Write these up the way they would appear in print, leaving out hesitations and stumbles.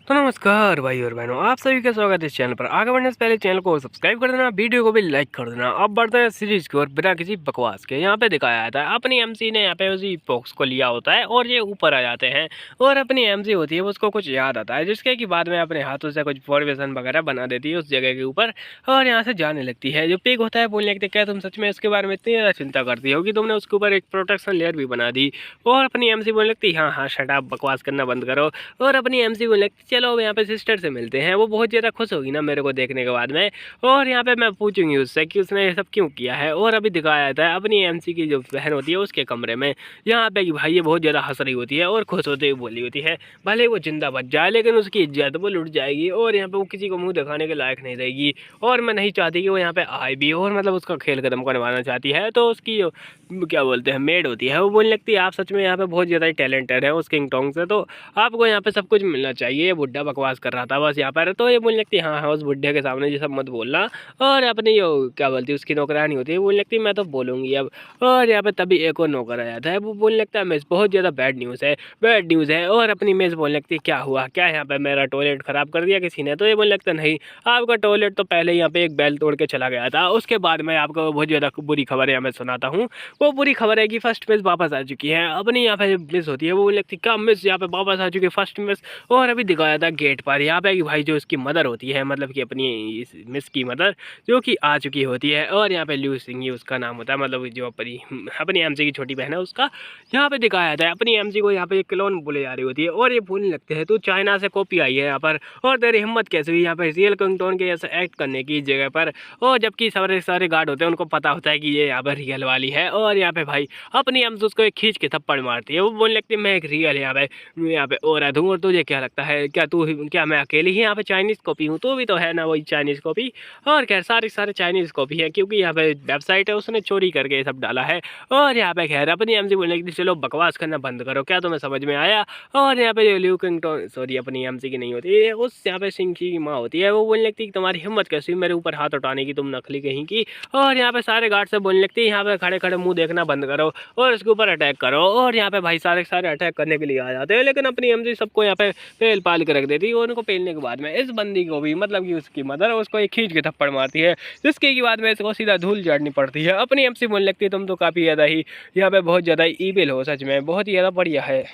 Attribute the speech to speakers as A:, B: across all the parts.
A: तो नमस्कार भाई और बहनों, आप सभी का स्वागत है इस चैनल पर। आगे बढ़ने से पहले चैनल को सब्सक्राइब कर देना, वीडियो को भी लाइक कर देना। अब बढ़ते हैं सीरीज की ओर बिना किसी बकवास के। यहाँ पे दिखाया जाता है अपनी एमसी ने यहाँ पे उसी बॉक्स को लिया होता है और ये ऊपर आ जाते हैं और अपनी एमसी होती है उसको कुछ याद आता है, जिसके की बाद में अपने हाथों से कुछ फॉर्मेशन वगैरह बना देती है उस जगह के ऊपर और यहाँ से जाने लगती है। जो पिग होता है बोलने लगते क्या तुम सच में इसके बारे में इतनी ज़्यादा चिंता करती हो कि तुमने उसके ऊपर एक प्रोटेक्शन लेयर भी बना दी। और अपनी एमसी बोलने लगती हाँ हाँ शट अप, बकवास करना बंद करो। और अपनी एमसी बोलने लगती चलो यहाँ पे सिस्टर से मिलते हैं। वो बहुत ज़्यादा खुश होगी ना मेरे को देखने के बाद में, और यहाँ पे मैं पूछूंगी उससे कि उसने ये सब क्यों किया है। और अभी दिखाया जाता है अपनी एमसी की जो बहन होती है उसके कमरे में, यहाँ पे कि भाई ये बहुत ज़्यादा हंस रही होती है और खुश होते हुए बोली होती है भले वो जिंदा बच जाए लेकिन उसकी इज्जत वो लुट जाएगी और यहाँ पे वो किसी को मुंह दिखाने के लायक नहीं रहेगी। और मैं नहीं चाहती कि वो यहाँ पे आए भी, और मतलब उसका खेल खत्म करवाना चाहती है। तो उसकी जो क्या बोलते हैं मेड होती है वो बोलने लगती है आप सच में यहाँ पे बहुत ज़्यादा टैलेंटेड है उस किंग टोंग से, तो आपको यहाँ पे सब कुछ मिलना चाहिए। ये बुढ़ा बकवास कर रहा था बस यहाँ पर। तो ये बोलने लगती है हाँ हाँ उस बुढ़े के सामने ये सब मत बोलना। और अपनी जो क्या बोलती है उसकी नौकरानी होती है बोलने लगती है मैं तो बोलूँगी अब। और यहाँ पे तभी एक और नौकर आ जाता है, वो बोलने लगता है मिस बहुत ज़्यादा बैड न्यूज़ है, बैड न्यूज़ है। और अपनी मिस बोलने लगती है क्या हुआ, क्या यहाँ पे मेरा टॉयलेट ख़राब कर दिया किसी ने। तो ये बोलने लगता है नहीं, आपका टॉयलेट तो पहले यहाँ पे एक बेल तोड़ के चला गया था, उसके बाद मैं आपको बहुत ज़्यादा बुरी खबर यहाँ मैं सुनाता हूँ। वो बुरी खबर है कि फर्स्ट मिस वापस आ चुकी है। अपनी यहाँ पे मिस होती है वो बोलने लगती है क्या मिस यहाँ पे वापस आ चुकी है फर्स्ट मिस। और अभी दिखाया था गेट पर यहाँ पे कि भाई जो इसकी मदर होती है, मतलब कि अपनी इस मिस की मदर जो कि आ चुकी होती है। और यहाँ पे ल्यू सिंह उसका नाम होता है, मतलब जो अपनी एमसी की छोटी बहन है उसका। यहाँ पे दिखाया था अपनी एमसी को यहाँ पे एक क्लोन बोले जा रही होती है और ये बोलने लगते हैं तू चाइना से कॉपी आई है यहाँ पर, और तेरी हिम्मत कैसे हुई यहाँ पे रियल किंगटोन के जैसे एक्ट करने की इस जगह पर। और जबकि सारे सारे गार्ड होते हैं उनको पता होता है कि ये यहाँ पर रियल वाली है। और यहाँ पे भाई अपनी एमसी उसको एक खींच के थप्पड़ मारती है। वो बोलने लगती है मैं एक रियल यहाँ पे और दूँ। और तुझे क्या लगता है क्या तू क्या मैं अकेली ही यहाँ पे चाइनीज़ कॉपी हूँ, तू भी तो है ना वही चाइनीज़ कॉपी। और खैर सारे सारे चाइनीज़ कॉपी है क्योंकि यहाँ पे वेबसाइट है उसने चोरी करके ये सब डाला है। और यहाँ पे खैर अपनी एमसी बोलने की चलो बकवास करना बंद करो, क्या तुम्हें समझ में आया। और यहाँ पे जो ल्यू किंगटन सॉरी अपनी एमसी की नहीं होती है उस यहाँ पे सिंह की माँ होती है, वो बोलने लगती है कि तुम्हारी हिम्मत कैसी हुई मेरे ऊपर हाथ उठाने की, तुम नकली कहीं की। और यहाँ पे सारे गार्ड से बोलने लगती है यहाँ पे खड़े खड़े मुंह देखना बंद करो और इसके ऊपर अटैक करो। और यहाँ पे भाई सारे सारे अटैक करने के लिए आ जाते हैं, लेकिन अपनी एमजी सबको यहाँ पे पेल पाल के रख देती है। और उनको पेलने के बाद में इस बंदी को भी मतलब कि उसकी मदर उसको एक खींच के थप्पड़ मारती है, जिसके बाद में इसको सीधा धूल झाड़नी पड़ती है। अपनी एमसी बोलने लगती है तुम तो काफ़ी ज़्यादा ही यहाँ पे बहुत ज़्यादा ईविल हो, सच में बहुत ही ज़्यादा बढ़िया है,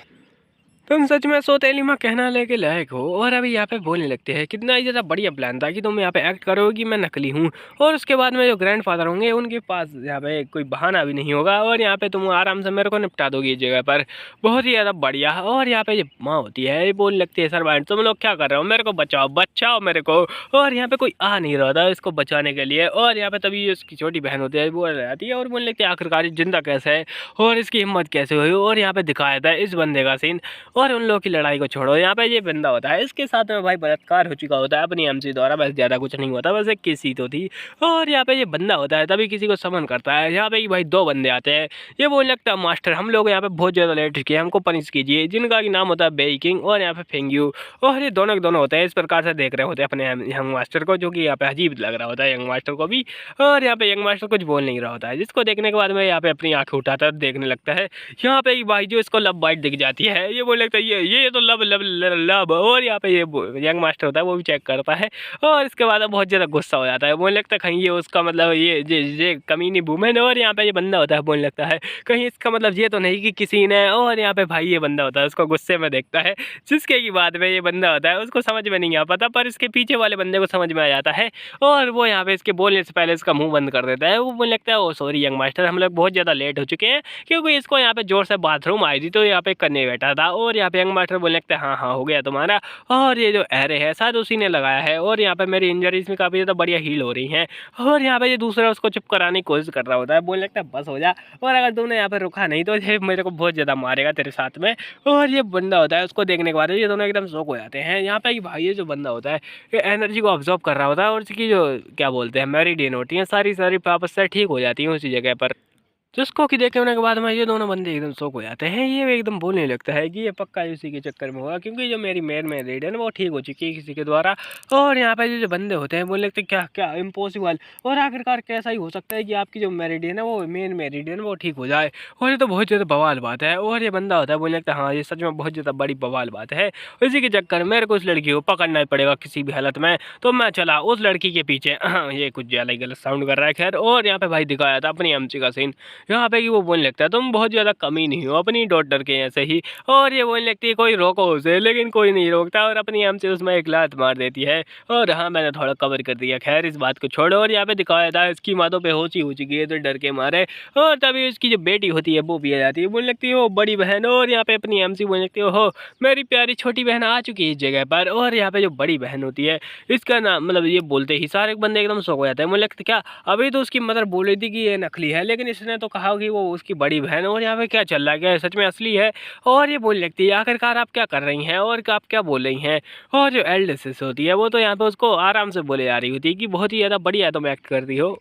A: तुम सच में सौतेली माँ कहना लेके लायक हो। और अभी यहाँ पे बोलने लगते हैं कितना ही ज़्यादा बढ़िया प्लान था कि तुम यहाँ पे एक्ट करोगे कि मैं नकली हूँ, और उसके बाद में जो ग्रैंडफादर होंगे उनके पास यहाँ पे कोई बहाना भी नहीं होगा और यहाँ पे तुम आराम से मेरे को निपटा दोगी इस जगह पर, बहुत ही ज़्यादा बढ़िया। और यहाँ पे जो माँ होती है ये बोलने लगती है सरवाइंट तुम लोग क्या कर रहे हो, मेरे को बचाओ बचाओ मेरे को। और यहाँ पे कोई आ नहीं रहा था इसको बचाने के लिए। और यहाँ पे तभी उसकी छोटी बहन होती है बोल जाती है और बोलने लगती है आखिरकार जिंदा कैसे है और इसकी हिम्मत कैसे हुई। और यहाँ पे दिखाया था इस बंदे का सीन। और उन लोगों की लड़ाई को छोड़ो, यहाँ पे ये बंदा होता है इसके साथ में भाई बलात्कार हो चुका होता है अपनी एमसी द्वारा, बस ज़्यादा कुछ नहीं होता, बस एक किसी तो थी। और यहाँ पे ये बंदा होता है तभी किसी को समन करता है। यहाँ पे भाई दो बंदे आते हैं, ये बोलने लगता है मास्टर हम लोग यहाँ पे बहुत ज़्यादा लेट किए, हमको पनिश कीजिए, जिनका की नाम होता है बेई किंग और यहाँ पे फेंग्यू। और ये दोनों के दोनों होते हैं इस प्रकार से देख रहे होते हैं अपने यंग मास्टर को, जो कि यहाँ पे अजीब लग रहा होता है यंग मास्टर को भी। और यहाँ पे यंग मास्टर कुछ बोल नहीं रहा होता है, जिसको देखने के बाद में यहाँ पे अपनी आंखें उठाता है देखने लगता है। यहाँ पे भाई जो इसको लब बाइट दिख जाती है, ये बोलने लगता है ये तो लब लब लब। और यहाँ पे ये यंग मास्टर होता है वो भी चेक करता है और इसके बाद बहुत ज़्यादा गुस्सा हो जाता है, बोलने लगता है कहीं ये उसका मतलब ये कमीनी वूमेन। और यहाँ पे ये बंदा होता है बोलने लगता है कहीं इसका मतलब ये तो नहीं कि किसी ने। और यहाँ पे भाई ये बंदा होता है उसको गुस्से में देखता है, जिसके की बाद में ये बंदा होता है उसको समझ में नहीं आ पाता, पर इसके पीछे वाले बंदे को समझ में आ जाता है। और वो यहाँ पे इसके बोलने से पहले इसका मुंह बंद कर देता है। वो बोलने लगता है ओ सॉरी यंग मास्टर हम लोग बहुत ज़्यादा लेट हो चुके हैं, क्योंकि इसको यहाँ पे जोर से बाथरूम आई थी तो यहाँ पे करने बैठा था। और यहाँ पे यंग मास्टर बोलने लगता है हाँ हो गया तुम्हारा। और ये जो एरे है शायद उसी ने लगाया है, और यहाँ पे मेरी इंजरीज में काफ़ी ज़्यादा बढ़िया हील हो रही हैं। और यहाँ पे ये दूसरा उसको चुप कराने की कोशिश कर रहा होता है, बोलने लगता है बस हो जा, और अगर तुमने यहाँ पे रुका नहीं तो ये मेरे को बहुत ज़्यादा मारेगा तेरे साथ में। और ये बंदा होता है उसको देखने के बाद ये दोनों एकदम शौक हो जाते हैं। यहाँ पे भाई ये जो बंदा होता है ये एनर्जी को ऑब्जॉर्व कर रहा होता है और उसकी जो क्या बोलते हैं मेरिडियन होती हैं सारी सारी वापस से ठीक हो जाती हैं उसी जगह पर। जिसको कि देखे होने के बाद में ये दोनों बंदे एकदम शौक हो जाते हैं। ये एकदम बोलने लगता है कि ये पक्का इसी के चक्कर में होगा, क्योंकि जो मेरी मेन मैरिड है ना वो ठीक हो चुकी है किसी के द्वारा। और यहाँ पे जो बंदे होते हैं बोलने लगते क्या क्या इम्पॉसिबल, और आखिरकार कैसा ही हो सकता है कि आपकी जो मैरिड है ना वो मेन मैरिड है ना वो ठीक हो जाए। और ये तो बहुत ज़्यादा बवाल बात है। और ये बंदा होता है बोलने लगता है हाँ ये सच में बहुत ज़्यादा बड़ी बवाल बात है। इसी के चक्कर में मेरे को उस लड़की को पकड़ना ही पड़ेगा किसी भी हालत में। तो मैं चला उस लड़की के पीछे। ये कुछ ज़्यादा ही गलत साउंड कर रहा है खैर। और यहाँ पे भाई दिखाया था अपनी एमसी का सीन यहाँ पे कि वो बोलने लगता है तुम बहुत ज़्यादा कमी नहीं हो अपनी डॉटर के ऐसे ही। और ये बोलने लगती है कोई रोको उसे, लेकिन कोई नहीं रोकता और अपनी एमसी उसमें एक लात मार देती है। और हाँ मैंने थोड़ा कवर कर दिया, खैर इस बात को छोड़ो। और यहाँ पे दिखाया था इसकी मातों पे होची हो चुकी है तो डर के मारे। और तभी उसकी जो बेटी होती है वो भी आ जाती है, बोलने लगती है वो बड़ी बहन। और यहाँ पे अपनी एमसी बोलने लगती है हो मेरी प्यारी छोटी बहन आ चुकी है इस जगह पर। और यहाँ पे जो बड़ी बहन होती है इसका नाम मतलब ये बोलते ही सारे बंदे एकदम शौक हो जाते हैं। मुझे लगता क्या अभी तो उसकी मदर बोल रही थी कि ये नकली है, लेकिन इसने तो कहा कि वो उसकी बड़ी बहन। और यहाँ पे क्या चल रहा है, क्या सच में असली है। और ये बोलने लगती है आखिरकार आप क्या कर रही हैं और आप क्या बोल रही हैं। और जो एल्डर सिस्टर होती है वो तो यहाँ पे उसको आराम से बोले जा रही होती है कि बहुत ही ज़्यादा बढ़िया तुम एक्ट करती हो।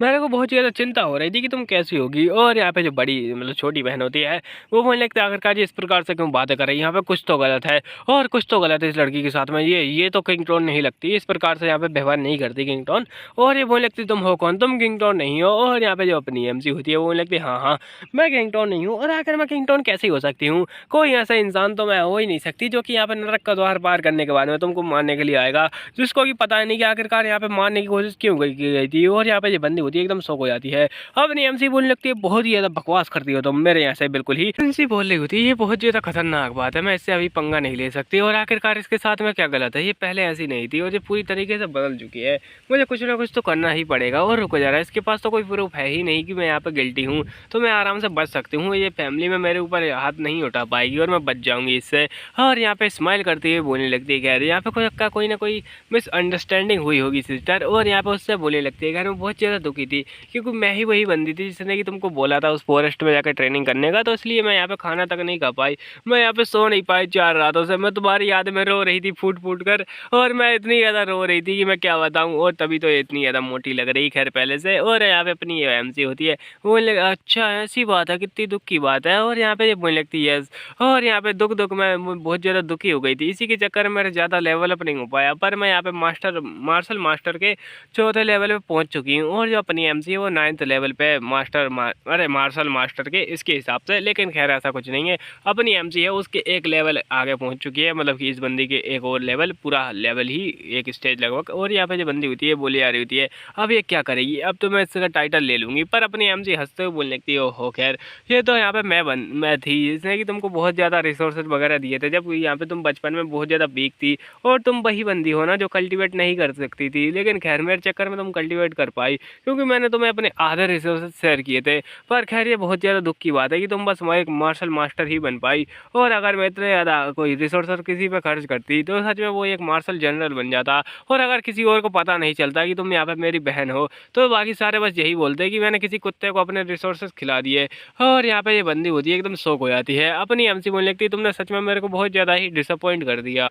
A: मेरे को बहुत ज़्यादा चिंता हो रही थी कि तुम कैसी होगी। और यहाँ पे जो बड़ी मतलब छोटी बहन होती है वो बोलने लगती है आखिरकार जी इस प्रकार से क्यों बातें कर रही है, यहाँ पे कुछ तो गलत है। और कुछ तो गलत है इस लड़की के साथ में, ये तो किंगटोन नहीं लगती, इस प्रकार से यहाँ पे व्यवहार नहीं करती किंगटोन। और ये बोलने लगती तुम हो कौन, तुम किंगटोन नहीं हो। और यहाँ पे जो अपनी एमसी होती है वो बोलने लगती हाँ हाँ मैं किंगटोन नहीं हूँ। और आखिर मैं किंगटोन कैसे हो सकती हूँ, कोई ऐसा इंसान तो मैं हो ही नहीं सकती जो कि यहाँ पे नरक का द्वार पार करने के बाद में तुमको मारने के लिए आएगा, जिसको कि पता नहीं कि आखिरकार यहाँ पे मारने की कोशिश क्यों की गई थी। और यहाँ पे जो बंदी होती है एकदम शौक हो जाती है। अपनी एमसी बोलने लगती है बहुत ही ज़्यादा बकवास करती हो तुम मेरे यहाँ से बिल्कुल ही। एमसी बोल रही होती है ये बहुत ज़्यादा खतरनाक बात है, मैं इससे अभी पंगा नहीं ले सकती। और आखिरकार इसके साथ में क्या गलत है, ये पहले ऐसी नहीं थी और ये पूरी तरीके से बदल चुकी है, मुझे कुछ ना कुछ तो करना ही पड़ेगा। और रुको जरा, इसके पास तो कोई प्रूफ है ही नहीं कि मैं यहाँ पे गिल्टी हूँ, तो मैं आराम से बच सकती हूँ। ये फैमिली में मेरे ऊपर हाथ नहीं उठा पाएगी और मैं बच जाऊँगी इससे। और यहाँ पे स्माइल करती हुई बोलने लगती है कह रही यहाँ पे कोई ना कोई मिसअंडरस्टैंडिंग हुई होगी सिस्टर। और यहाँ पे उससे बोलने लगती है, मैं बहुत ज़्यादा दुखी थी क्योंकि मैं ही वही बंदी थी जिसने कि तुमको बोला था उस फॉरेस्ट में जाकर ट्रेनिंग करने का, तो इसलिए मैं यहाँ पे खाना तक नहीं खा पाई, मैं यहाँ पे सो नहीं पाई 4 रातों से, मैं तुम्हारी याद में रो रही थी फूट फूट कर। और मैं इतनी ज़्यादा रो रही थी कि मैं क्या बताऊँ, और तभी तो इतनी ज़्यादा मोटी लग रही खैर पहले से। और यहाँ पे अपनी एमसी होती है वो बोलने अच्छा ऐसी बात है, कितनी दुख की बात है। और यहाँ पे ये बोलने लगती है यस। और यहाँ पे दुख मैं बहुत ज़्यादा दुखी हो गई थी, इसी के चक्कर में मेरा ज़्यादा लेवल अप नहीं हो पाया, पर मैं यहाँ पे मार्शल मास्टर के 4थे लेवल पे पहुँच चुकी हूँ। और जो अपनी एमसी है वो 9th लेवल पे अरे मार्शल मास्टर के इसके हिसाब से। लेकिन खैर ऐसा कुछ नहीं है, अपनी एमसी है उसके एक लेवल आगे पहुँच चुकी है, मतलब कि इस बंदी के एक और लेवल, पूरा लेवल ही एक स्टेज लगभग। और यहाँ पे जो बंदी होती है बोली आ रही होती है अब ये क्या करेगी, अब तो मैं इसका टाइटल ले लूँगी। पर अपनी एमसी हंसते हुए बोलने लगती है हो खैर ये तो यहाँ पे मैं थी जिसने कि तुमको बहुत ज़्यादा रिसोर्सेज वगैरह दिए थे जब यहाँ पे तुम बचपन में बहुत ज़्यादा वीक थी, और तुम वही बंदी हो ना जो कल्टीवेट नहीं कर सकती थी। लेकिन खैर मेरे चक्कर में तुम कल्टीवेट कर पाई क्योंकि मैंने तुम्हें अपने आधे रिसोर्सेज शेयर किए थे। पर खैर ये बहुत ज़्यादा दुख की बात है कि तुम बस एक मार्शल मास्टर ही बन पाई, और अगर मैं इतने ज़्यादा कोई रिसोर्स किसी पे खर्च करती तो सच में वो एक मार्शल जनरल बन जाता। और अगर किसी और को पता नहीं चलता कि तुम यहाँ पे मेरी बहन हो तो बाकी सारे बस यही बोलते कि मैंने किसी कुत्ते को अपने रिसोर्सेज खिला दिए। और यहाँ पे ये बंदी होती है एकदम शौक हो जाती है, अपनी एमसी बोलने लगती है तुमने सच में मेरे को बहुत ज़्यादा ही डिसअपॉइंट कर दिया।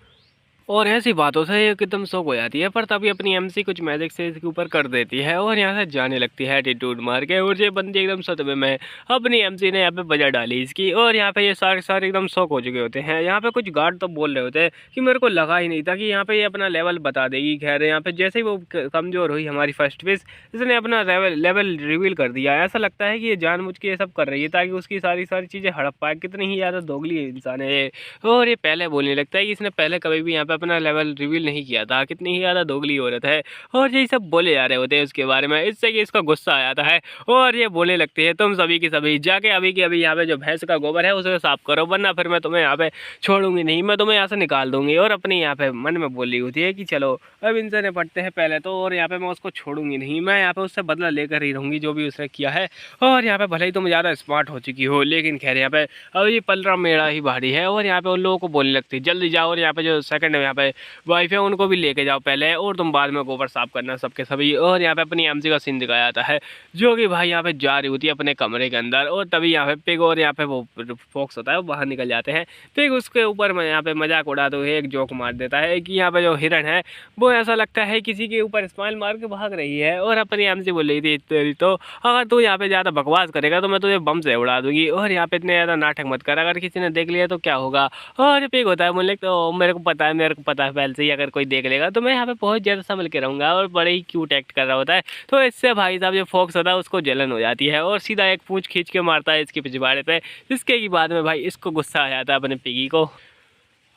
A: और ऐसी बातों से ये एकदम शौक हो जाती है, पर तभी अपनी एमसी कुछ मैजिक से इसके ऊपर कर देती है और यहाँ से जाने लगती है एटीट्यूड मार के। और ये बंदी एकदम सदमे में, अपनी एमसी ने यहाँ पे बजा डाली इसकी। और यहाँ पे ये सारे एकदम शौक हो चुके होते हैं। यहाँ पे कुछ गार्ड तो बोल रहे होते हैं कि मेरे को लगा ही नहीं था कि यहाँ पे ये अपना लेवल बता देगी। खैर यहाँ पे जैसे ही वो कमज़ोर हुई हमारी फर्स्ट फेस, इसने अपना लेवल रिवील कर दिया। ऐसा लगता है कि ये जानबूझ के ये सब कर रही है ताकि उसकी सारी चीज़ें हड़प पाए। कितनी ही ज़्यादा दोगली इंसान है ये। और ये पहले बोलने लगता है कि इसने पहले कभी भी यहाँ पे अपना लेवल रिवील नहीं किया था, कितनी ही ज़्यादा दोगली औरत है। और यही सब बोले जा रहे होते हैं उसके बारे में, इससे कि इसका गुस्सा आ जाता है। और ये बोलने लगती है तुम सभी की सभी जाके अभी के अभी यहाँ पे जो भैंस का गोबर है उसे साफ करो, वरना फिर मैं तुम्हें यहाँ पे छोड़ूंगी नहीं, मैं तुम्हें यहाँ से निकाल दूंगी। और अपनी यहाँ पे मन में बोल रही होती है कि चलो अब इनसे निपटते हैं पहले तो, और यहाँ पे मैं उसको छोड़ूंगी नहीं, मैं यहाँ पे उससे बदला लेकर ही रहूँगी जो भी उसने किया है। और यहाँ पे भले ही तुम ज़्यादा स्मार्ट हो चुकी हो, लेकिन खैर यहाँ पे अभी पलरा मेरा ही भारी है। और यहाँ पे उन लोगों को बोलने लगती है जल्दी जाओ और यहाँ पे जो सेकंड यहाँ पे वाइफ है उनको भी लेके जाओ पहले, और तुम बाद में गोबर साफ करना सबके सभी। और यहाँ पे अपनी एमसी का सीन दिखाया जाता है, जो कि भाई यहाँ पे जा रही होती है अपने कमरे के अंदर, और तभी यहाँ पे पिग और यहाँ पे वो फॉक्स होता है वो बाहर निकल जाते हैं। पिग उसके ऊपर में यहाँ पे मजाक उड़ाते हुए एक जोक मार देता है कि यहाँ पे जो हिरन है वो ऐसा लगता है किसी के ऊपर स्माइल मार के भाग रही है, और अपनी एमसी बोल रही थी तेरी तो अगर तू यहाँ पे ज़्यादा बकवास करेगा तो मैं तुझे बम से उड़ा दूंगी, और यहाँ पे इतने ज़्यादा नाटक मत कर, अगर किसी ने देख लिया तो क्या होगा। और पिग होता है बोले तो मेरे को पता है पहले से ही, अगर कोई देख लेगा तो मैं यहाँ पे बहुत ज़्यादा संभल के रहूँगा, और बड़े ही क्यूट एक्ट कर रहा होता है। तो इससे भाई साहब जो फॉक्स होता है उसको जलन हो जाती है, और सीधा एक पूंछ खींच के मारता है इसके पिछवाड़े पे, जिसके की बाद में भाई इसको गुस्सा आ जाता है अपने पिगी को।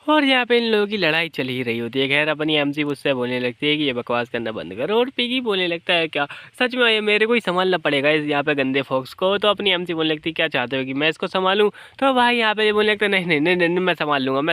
A: और यहाँ पे इन लोगों की लड़ाई चल ही रही होती है। खैर अपनी एमसी मुझसे बोलने लगती है कि ये बकवास करना बंद करो, और पिगी बोलने लगता है क्या सच में ये मेरे को ही संभालना पड़ेगा इस यहाँ पे गंदे फॉक्स को। तो अपनी एमसी बोलने लगती है क्या चाहते हो कि मैं इसको संभालूं। तो भाई यहाँ पे ये बोलने लगता है नहीं नहीं नहीं नहीं मैं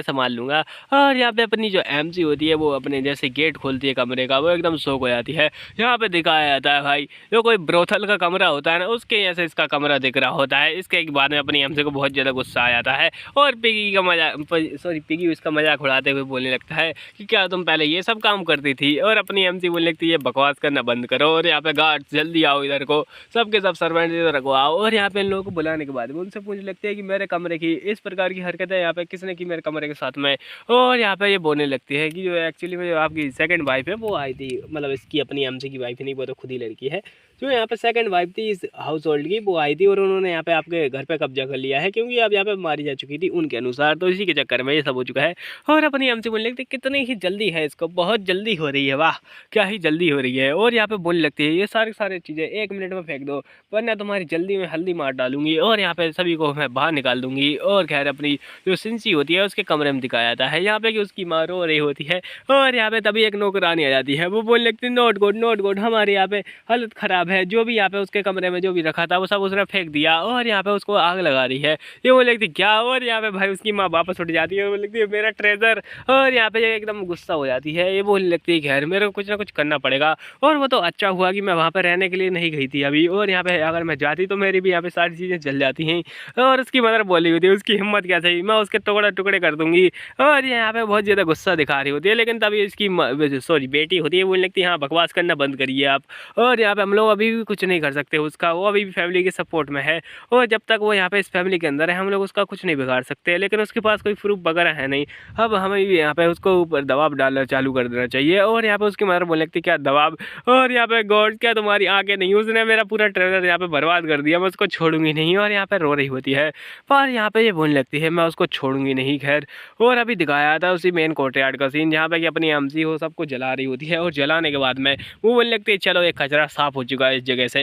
A: संभाल लूँगा। और यहाँ पे अपनी जो एमसी होती है वो अपने जैसे गेट खोलती है कमरे का, वो एकदम शौक हो जाती है। यहाँ पे दिखाया जाता है भाई जो कोई ब्रोथल का कमरा होता है ना, उसके जैसे इसका कमरा दिख रहा होता है। इसके बाद में अपनी एमसी को बहुत ज़्यादा गुस्सा आ जाता है, और पिगी का पिगी उसका मजाक उड़ाते हुए बोलने लगता है कि क्या तुम पहले ये सब काम करती थी। और अपनी एमसी बोलने लगती है बकवास करना बंद करो, और यहाँ पे गार्ड जल्दी आओ इधर को, सबके सब सर्वेंट इधर को आओ। और यहाँ पे इन लोगों को बुलाने के बाद उनसे पूछने लगते हैं कि मेरे कमरे की इस प्रकार की हरकतें यहाँ पे किसने की मेरे कमरे के साथ में। और यहाँ पे ये बोलने लगती है कि जो एक्चुअली में जो आपकी सेकंड वाइफ है वो आई थी, मतलब इसकी अपनी एमसी की वाइफ नहीं, वो तो खुद ही लड़की है। जो यहाँ पे सेकंड वाइफ थी इस हाउस होल्ड की, वो आई थी और उन्होंने यहाँ पे आपके घर पे कब्जा कर लिया है, क्योंकि अब यहाँ पे मारी जा चुकी थी उनके अनुसार, तो इसी के चक्कर में ये सब हो चुका है। और अपनी एमसी बोलने लगती है कितनी ही जल्दी है इसको, बहुत जल्दी हो रही है, वाह क्या ही जल्दी हो रही है। और यहाँ पे बोलने लगती है ये सारी चीज़ें 1 मिनट में फेंक दो, वरना तुम्हारी जल्दी में हल्दी मार डालूंगी, और यहाँ पे सभी को मैं बाहर निकाल दूंगी। और खैर अपनी जो सिंसी होती है उसके कमरे में दिखाया जाता है यहाँ पे कि उसकी माँ रो रही होती है। और यहाँ पे तभी एक नौकरानी आ जाती है, वो बोलने लगती है नोट गुड हमारे यहाँ पे हालत ख़राब है, जो भी यहाँ पे उसके कमरे में जो भी रखा था वो सब उसने फेंक दिया, और यहाँ पे उसको आग लगा रही है। ये बोल लगती क्या, और यहाँ पे भाई उसकी माँ वापस उठ जाती है, वो लगती है मेरा ट्रेजर। और यहाँ पे ये एकदम गुस्सा हो जाती है, ये बोलने लगती है खैर मेरे को कुछ ना कुछ करना पड़ेगा। और वो तो अच्छा हुआ कि मैं वहाँ पे रहने के लिए नहीं गई थी अभी, और यहाँ पे अगर मैं जाती तो मेरी भी यहाँ पे सारी चीज़ें जल जाती हैं। और उसकी मदर बोली होती है उसकी हिम्मत क्या थी, मैं उसके टुकड़े टुकड़े कर दूंगी। और यहाँ पे बहुत ज़्यादा गुस्सा दिखा रही होती है, लेकिन तभी इसकी बेटी होती है बोलने लगती है हाँ बकवास करना बंद करिए आप, और यहाँ पे हम लोग अभी भी कुछ नहीं कर सकते उसका, वो अभी भी फैमिली के सपोर्ट में है, और जब तक वो यहाँ पे इस फैमिली के अंदर है हम लोग उसका कुछ नहीं बिगाड़ सकते, लेकिन उसके पास कोई प्रूफ वगैरह है नहीं। अब हमें भी यहाँ पे उसको ऊपर दबाव डालना चालू कर देना चाहिए। और यहाँ पे उसकी मदर बोलने लगती क्या दबाव, और यहाँ पे गॉड क्या तुम्हारी आंखें नहीं, उसने मेरा पूरा ट्रेजर यहाँ पे बर्बाद कर दिया, मैं उसको छोड़ूंगी नहीं। और यहाँ पे रो रही होती है, पर यहाँ पे ये बोलने लगती है मैं उसको छोड़ूंगी नहीं। खैर और अभी दिखाया था उसी मेन कोर्टयार्ड का सीन जहाँ पे कि अपनी एमसी हो सबको जला रही होती है, और जलाने के बाद में वो बोलने लगती है चलो एक कचरा साफ हो चुका है इस जगह से,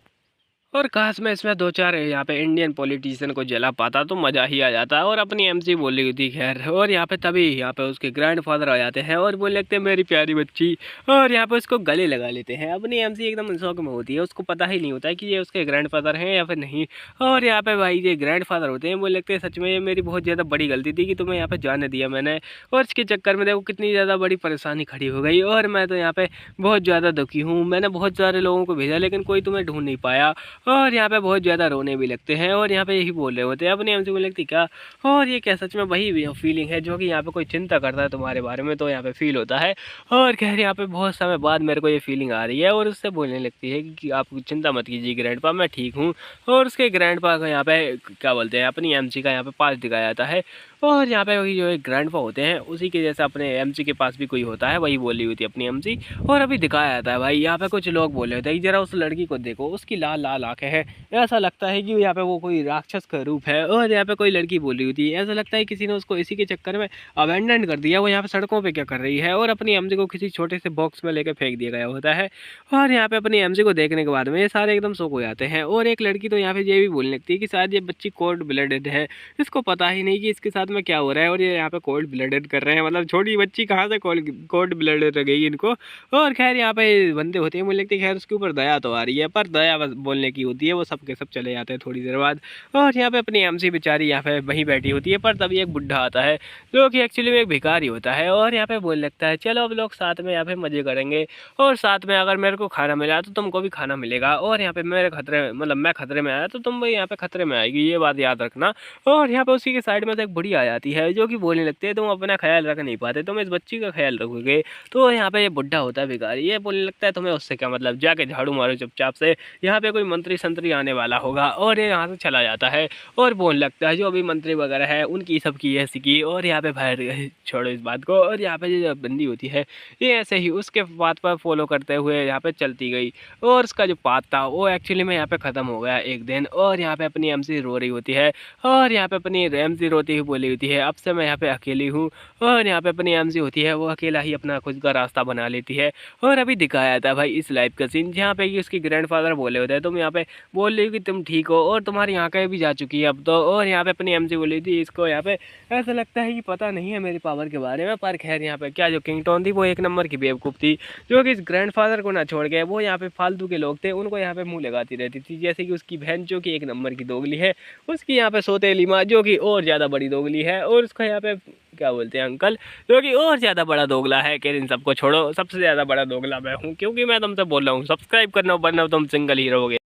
A: और काश मैं इसमें 2-4 यहाँ पे इंडियन पॉलिटिशियन को जला पाता तो मज़ा ही आ जाता। और अपनी एमसी बोल रही थी खैर, और यहाँ पे तभी यहाँ पे उसके ग्रैंडफादर आ जाते हैं और बोल लगते हैं मेरी प्यारी बच्ची, और यहाँ पे उसको गले लगा लेते हैं। अपनी एमसी एकदम शौक में होती है, उसको पता ही नहीं होता है कि ये उसके ग्रैंडफादर हैं या फिर नहीं। और यहाँ पे भाई ये ग्रैंडफादर होते हैं, बोल लगते हैं सच में ये मेरी बहुत ज़्यादा बड़ी गलती थी कि तुम्हें यहाँ पे जाने दिया मैंने, और इसके चक्कर में देखो कितनी ज़्यादा बड़ी परेशानी खड़ी हो गई, और मैं तो यहाँ पे बहुत ज़्यादा दुखी हूँ। मैंने बहुत सारे लोगों को भेजा लेकिन कोई तुम्हें ढूंढ नहीं पाया, और यहाँ पे बहुत ज़्यादा रोने भी लगते हैं। और यहाँ पे यही बोल रहे होते हैं अपनी एमसी बोलने लगती क्या, और ये क्या सच में वही फीलिंग है जो कि यहाँ पे कोई चिंता करता है तुम्हारे बारे में, तो यहाँ पे फील होता है। और खैर यहाँ पे बहुत समय बाद मेरे को ये फीलिंग आ रही है, और उससे बोलने लगती है कि आप चिंता मत कीजिए ग्रैंडपा, मैं ठीक हूँ। और उसके ग्रैंडपा का यहाँ पे क्या बोलते हैं अपनी एमसी का यहाँ पे पास दिखाया जाता है, और यहाँ पे वही जो एक ग्रैंडपा होते हैं उसी के जैसा अपने एमसी के पास भी कोई होता है, वही बोली हुई थी अपनी एमसी। और अभी दिखाया जाता है भाई यहाँ पे कुछ लोग बोले होते हैं कि जरा उस लड़की को देखो, उसकी लाल लाल आंखें हैं, ऐसा लगता है कि यहाँ पे वो कोई राक्षस का रूप है। और यहाँ पे कोई लड़की बोली हुई थी ऐसा लगता है किसी ने उसको इसी के चक्कर में अबेंडन कर दिया, वो यहाँ पे सड़कों पे क्या कर रही है, और अपनी एमसी को किसी छोटे से बॉक्स में लेकर फेंक दिया गया होता है। और यहाँ पे अपनी एमसी को देखने के बाद में ये सारे एकदम शौक हो जाते हैं। और एक लड़की तो यहाँ पे ये भी बोलने लगती है कि शायद ये बच्ची कोल्ड ब्लडेड है, इसको पता ही नहीं कि इसके साथ में क्या हो रहा है, और ये यहाँ पे कोल्ड ब्लडेड कर रहे हैं, मतलब छोटी बच्ची कहाँ से कोल्ड ब्लडेड रह गई इनको। और खैर यहाँ पे बंदे होते हैं, मुझे लगता है खैर उसके ऊपर दया तो आ रही है, पर दया बस बोलने की होती है, वो सब के सब चले जाते हैं थोड़ी देर बाद। और यहाँ पे अपनी एमसी बेचारी यहाँ पे वहीं बैठी होती है, पर तभी एक बुढ़ा आता है जो कि एक्चुअली में एक भिखारी होता है, और यहाँ पे बोलने लगता है चलो अब लोग साथ में यहाँ पे मजे करेंगे, और साथ में अगर मेरे को खाना मिला तो तुमको भी खाना मिलेगा, और यहाँ पे मेरे खतरे मतलब मैं खतरे में आया तो तुम भी यहाँ पे खतरे में आएगी, ये बात याद रखना। और यहाँ पे उसी के साइड में से एक बुढ़ी आ जाती है जो कि बोलने लगते हैं तुम अपना ख्याल रख नहीं पाते, तुम इस बच्ची का ख्याल रखोगे। तो यहाँ पे ये बुढ़ा होता है भिखारी, ये बोलने लगता है तुम्हें उससे क्या मतलब, जाके झाड़ू मारो चुपचाप से, यहाँ पे कोई मंत्री संतरी आने वाला होगा। और ये यहाँ से चला जाता है और बोलने लगता है जो अभी मंत्री वगैरह है उनकी सबकी ऐसी की, और यहाँ पे बाहर छोड़ो इस बात को। और यहाँ पे जो बंदी होती है ये ऐसे ही उसके बात पर फॉलो करते हुए यहाँ पे चलती गई, और उसका जो पाथ था वो एक्चुअली में यहाँ पे ख़त्म हो गया एक दिन। और यहाँ पे अपनी एमसी रो रही होती है, और यहाँ पे अपनी एमसी रोती हुई बोली होती है अब से मैं यहाँ पे अकेली हूँ। और यहाँ पे अपनी एमसी होती है वो अकेला ही अपना खुद का रास्ता बना लेती है। और अभी दिखाया था भाई इस लाइफ का सीन जहाँ पे कि उसकी ग्रैंडफादर बोले होते हैं तुम यहाँ पे बोल रही हो कि तुम ठीक हो, और तुम्हारी यहाँ का भी जा चुकी है अब तो। और यहाँ पे अपनी एमसी बोली थी इसको यहाँ पे ऐसा लगता है कि पता नहीं है मेरी पावर के बारे में, पर खैर यहाँ पे क्या जो किंगटोन थी वो एक नंबर की बेवकूफ़ थी, जो कि इस ग्रैंडफादर को ना छोड़ के वो यहाँ पे फालतू के लोग थे उनको यहाँ पे मुंह लगाती रहती थी। जैसे कि उसकी बहन जो कि एक नंबर की दोगली है, उसकी यहाँ पे सौतेली माँ जो कि और ज़्यादा बड़ी दोगली है, और उसका यहाँ पे क्या बोलते हैं अंकल जो कि और ज़्यादा बड़ा दोगला है। कि इन सबको छोड़ो, सबसे ज़्यादा बड़ा दोगला मैं हूँ, क्योंकि मैं तुमसे बोल रहा हूँ सब्सक्राइब करना, वरना तुम सिंगल ही रहोगे।